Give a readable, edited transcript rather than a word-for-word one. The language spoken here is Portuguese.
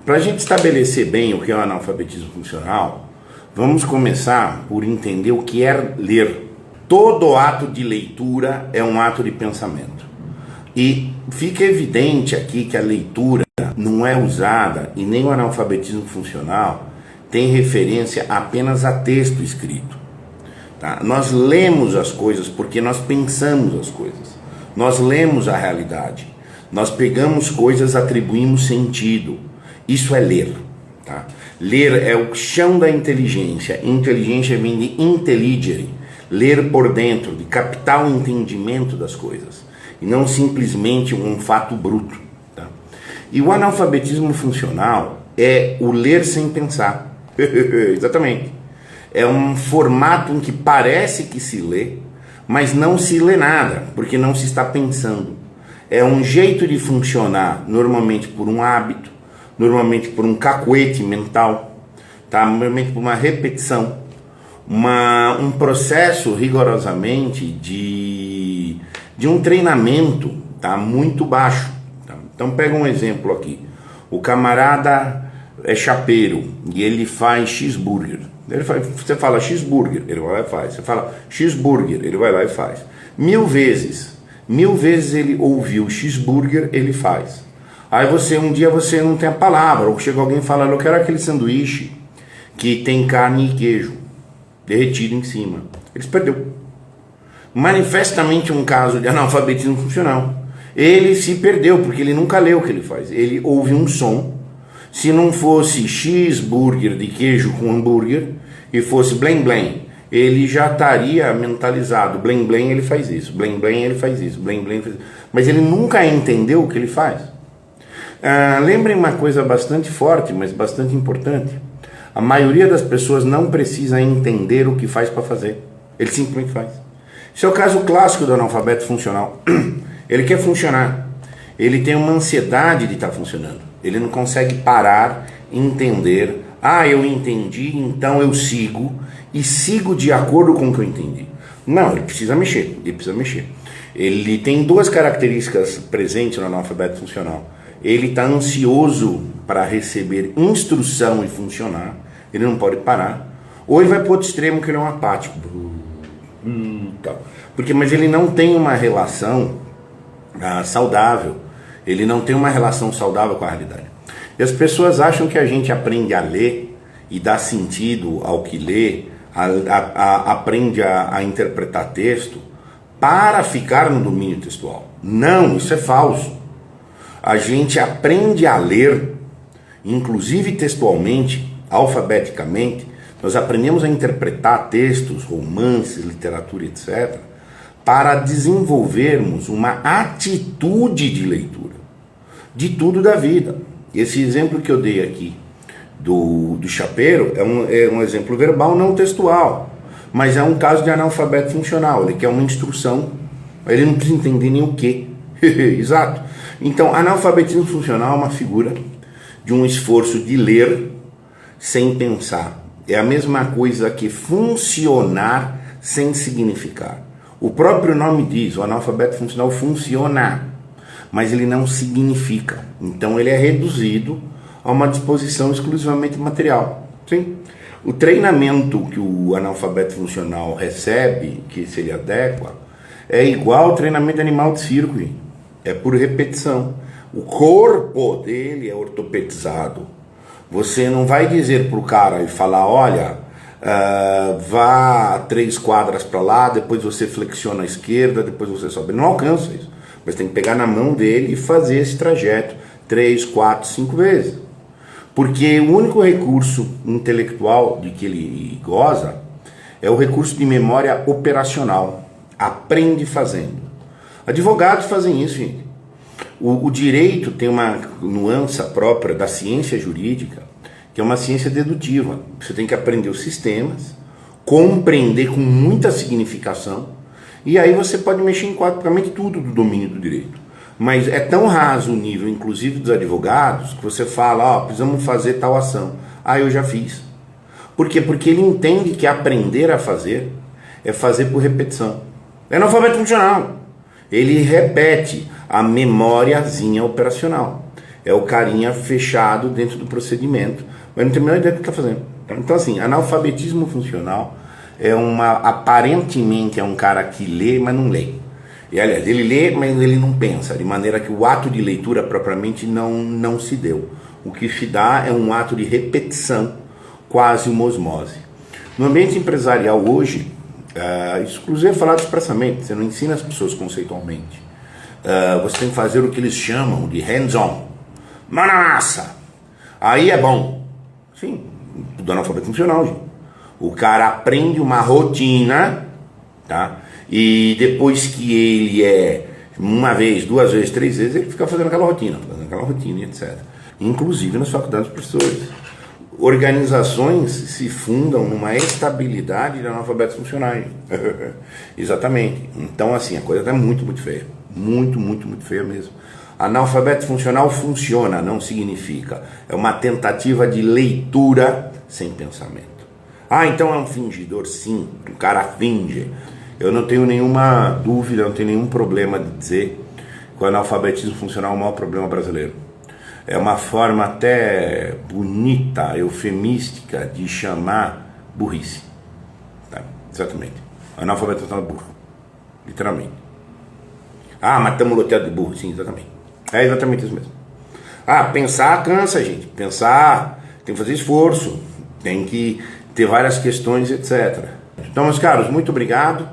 Para a gente estabelecer bem o que é o analfabetismo funcional, vamos começar por entender o que é ler. Todo ato de leitura é um ato de pensamento. E fica evidente aqui que a leitura não é usada, e nem o analfabetismo funcional tem referência apenas a texto escrito. Tá? Nós lemos as coisas porque nós pensamos as coisas. Nós lemos a realidade. Nós pegamos coisas, atribuímos sentido. Isso é ler. Tá? Ler é o chão da inteligência. Inteligência vem de intelligere. Ler por dentro, de captar o entendimento das coisas. E não simplesmente um fato bruto. Tá? E o analfabetismo funcional é o ler sem pensar. Exatamente. É um formato em que parece que se lê, mas não se lê nada, porque não se está pensando. É um jeito de funcionar, normalmente por um hábito, normalmente por um cacuete mental, tá? Normalmente por uma repetição, um processo rigorosamente de um treinamento, tá? Muito baixo. Tá? Então pega um exemplo aqui. O camarada é chapeiro e ele faz cheeseburger. Você fala cheeseburger, ele vai lá e faz. Você fala cheeseburger, ele vai lá e faz. 1000 vezes ele ouviu cheeseburger, ele faz. Aí um dia você não tem a palavra, ou chega alguém e fala, eu quero aquele sanduíche que tem carne e queijo derretido em cima. Ele se perdeu. Manifestamente um caso de analfabetismo funcional. Ele se perdeu, porque ele nunca leu o que ele faz. Ele ouve um som. Se não fosse cheeseburger de queijo com hambúrguer e fosse blém blém, ele já estaria mentalizado. Blém blém ele faz isso, blém blém ele faz isso, blém blém faz isso. Mas ele nunca entendeu o que ele faz. Lembrem uma coisa bastante forte, mas bastante importante. A maioria das pessoas não precisa entender o que faz para fazer. Ele simplesmente faz. Esse é o caso clássico do analfabeto funcional. Ele quer funcionar. Ele tem uma ansiedade de estar funcionando. Ele não consegue parar, entender. Eu entendi, então eu sigo. E sigo de acordo com o que eu entendi. Não, ele precisa mexer. Ele tem duas características presentes no analfabeto funcional. Ele está ansioso para receber instrução e funcionar. Ele não pode parar. Ou ele vai para o outro extremo, que ele é um apático. Mas ele não tem uma relação saudável. Ele não tem uma relação saudável com a realidade. E as pessoas acham que a gente aprende a ler e dá sentido ao que lê, aprende a interpretar texto para ficar no domínio textual. Não, isso é falso. A gente aprende a ler, inclusive textualmente, alfabeticamente. Nós aprendemos a interpretar textos, romances, literatura, etc., para desenvolvermos uma atitude de leitura de tudo da vida. Esse exemplo que eu dei aqui do chapeiro é um exemplo verbal, não textual, mas é um caso de analfabeto funcional. Ele quer uma instrução, ele não precisa entender nem o que. Exato. Então, analfabetismo funcional é uma figura de um esforço de ler sem pensar. É a mesma coisa que funcionar sem significar. O próprio nome diz, o analfabeto funcional funciona, mas ele não significa. Então ele é reduzido a uma disposição exclusivamente material. Sim. O treinamento que o analfabeto funcional recebe, que se ele adequa, é igual ao treinamento animal de circo. É por repetição. O corpo dele é ortopedizado. Você não vai dizer para o cara e falar, olha, vá 3 quadras para lá, depois você flexiona a esquerda, depois você sobe. Ele não alcança isso. Mas tem que pegar na mão dele e fazer esse trajeto 3, 4, 5 vezes. Porque o único recurso intelectual de que ele goza é o recurso de memória operacional. Aprende fazendo. Advogados fazem isso, gente. O direito tem uma nuance própria da ciência jurídica, que é uma ciência dedutiva. Você tem que aprender os sistemas, compreender com muita significação, e aí você pode mexer em praticamente tudo do domínio do direito. Mas é tão raso o nível, inclusive dos advogados, que você fala, precisamos fazer tal ação. Eu já fiz. Por quê? Porque ele entende que aprender a fazer é fazer por repetição. É analfabeto funcional. Ele repete a memóriazinha operacional. É o carinha fechado dentro do procedimento, mas não tem a menor ideia do que está fazendo. Então, assim, analfabetismo funcional aparentemente é um cara que lê, mas não lê. E, aliás, ele lê, mas ele não pensa, de maneira que o ato de leitura propriamente não se deu. O que se dá é um ato de repetição, quase uma osmose. No ambiente empresarial hoje, isso inclusive é falado expressamente, você não ensina as pessoas conceitualmente. Você tem que fazer o que eles chamam de hands-on, mão na massa. Aí é bom. Sim, do analfabeto funcional, gente. O cara aprende uma rotina, tá? E depois que ele uma vez, duas vezes, três vezes, ele fica fazendo aquela rotina, e etc. Inclusive nas faculdades dos professores. Organizações se fundam numa estabilidade de analfabetos funcionais. Exatamente. Então, assim, a coisa está muito, muito feia. Muito, muito, muito feia mesmo. Analfabeto funcional funciona, não significa. É uma tentativa de leitura sem pensamento. Então é um fingidor? Sim, o cara finge. Eu não tenho nenhuma dúvida, não tenho nenhum problema de dizer que o analfabetismo funcional é o maior problema brasileiro. É uma forma até bonita, eufemística de chamar burrice. Tá? Exatamente. O analfabeto funcional é burro. Literalmente. Mas estamos loteados de burro. Sim, exatamente. É exatamente isso mesmo. Pensar cansa, gente. Pensar tem que fazer esforço. Tem que ter várias questões, etc. Então, meus caros, muito obrigado.